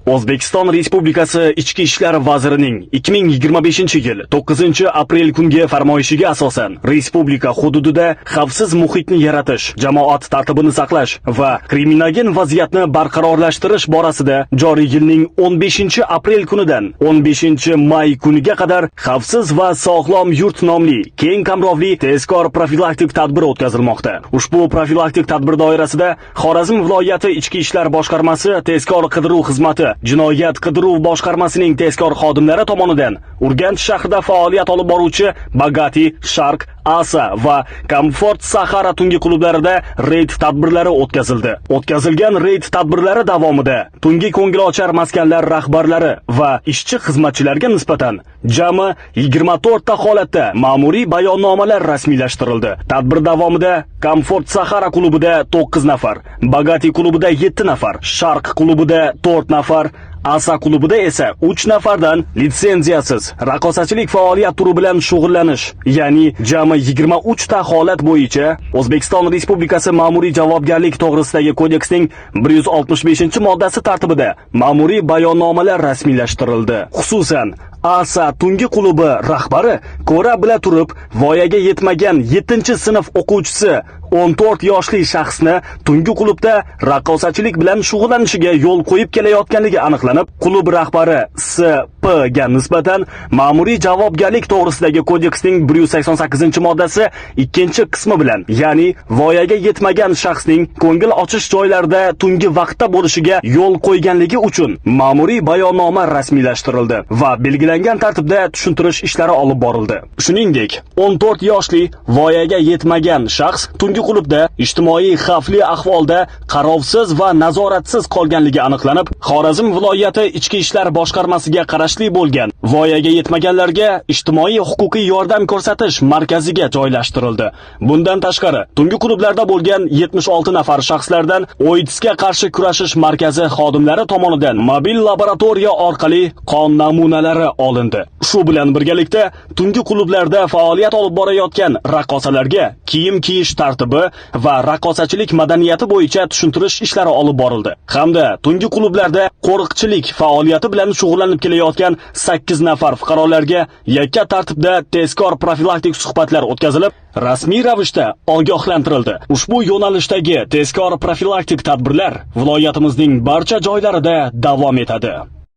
O'zbekiston Respublikasi Ichki ishlar vazirining 2025-yil 9-aprel kungi farmoyishiga asosan respublika hududida xavfsiz muhitni yaratish, jamoat tartibini saqlash va kriminogen vaziyatni barqarorlashtirish borasida joriy yilning 15-aprel kunidan 15-may kuniga qadar xavfsiz va sog'lom yurt nomli keng qamrovli tezkor profilaktik tadbir o'tkazilmoqda. Ushbu profilaktik tadbir doirasida Xorazm viloyati Ichki ishlar boshqarmasi tezkor qidiruv xizmati Jinoyat qidiruv boshqarmasining tezkor xodimlari tomonidan Urganch shahrida faoliyat olib boruvchi Bagati, Shark, Asa va Comfort Sahara tungi klublarida reyd tadbirlari o'tkazildi. O'tkazilgan reyd tadbirlari davomida tungi ko'ngilochar maskanlar rahbarlari va ishchi xizmatchilarga nisbatan jami 24 ta holatda ma'muriy bayonnomalar rasmiylashtirildi. Tadbir davomida Comfort Sahara klubida 9 nafar, Bagati klubida 7 nafar, Shark klubida 4 nafar, Asa klubida esa 3 nafardan litsenziyasiz raqqosachilik faoliyat turi bilan shug'ullanish, ya'ni jami 23 ta holat bo'yicha O'zbekiston Respublikasi ma'muriy javobgarlik to'g'risidagi kodeksning 165-moddasi tartibida ma'muriy bayonnomalar rasmiylashtirildi. Xususan, Asa tungi klubi rahbari ko'ra bila turib voyaga yetmagan 7-sinf o'quvchisi 14 yoshli shaxsni tungi klubda raqqosachilik bilan shug'ullanishiga yo'l qo'yib kelayotganligi aniqlanib, klub rahbari SP ga nisbatan ma'muriy javobgarlik to'g'risidagi kodeksning 188-moddasi 2-qismi bilan, ya'ni voyaga yetmagan shaxsning ko'ngil ochish joylarida tungi vaqtda bo'lishiga yo'l qo'yganligi uchun ma'muriy bayonnoma rasmiylashtirildi va belgilangan tartibda tushuntirish ishlari olib borildi. Shuningdek, 14 yoshli voyaga yetmagan shaxs tungi klubda ijtimoiy xavfli ahvolda qarovsiz va nazoratsiz qolganligi aniqlanib, Xorazm viloyati Ichki ishlar boshqarmasiga qarashli bo'lgan voyaga yetmaganlarga ijtimoiy huquqiy yordam ko'rsatish markaziga joylashtirildi. Bundan tashqari, tungi klublarda bo'lgan 76 nafar shaxslardan OIDSga qarshi kurashish markazi xodimlari tomonidan mobil laboratoriya orqali qon namunalari olindi. Shu bilan birgalikda tungi klublarda faoliyat olib borayotgan raqqosalarga kiyim kiyish tartibi va raqqosachilik madaniyati bo'yicha tushuntirish ishlari olib borildi. Hamda tungi klublarda qo'riqchilik faoliyati bilan shug'ullanib kelayotgan 8 nafar fuqarolarga yakka tartibda tezkor profilaktik suhbatlar o'tkazilib, rasmiy ravishda ogohlantirildi. Ushbu yo'nalishdagi tezkor profilaktik tadbirlar viloyatimizning barcha joylarida davom etadi.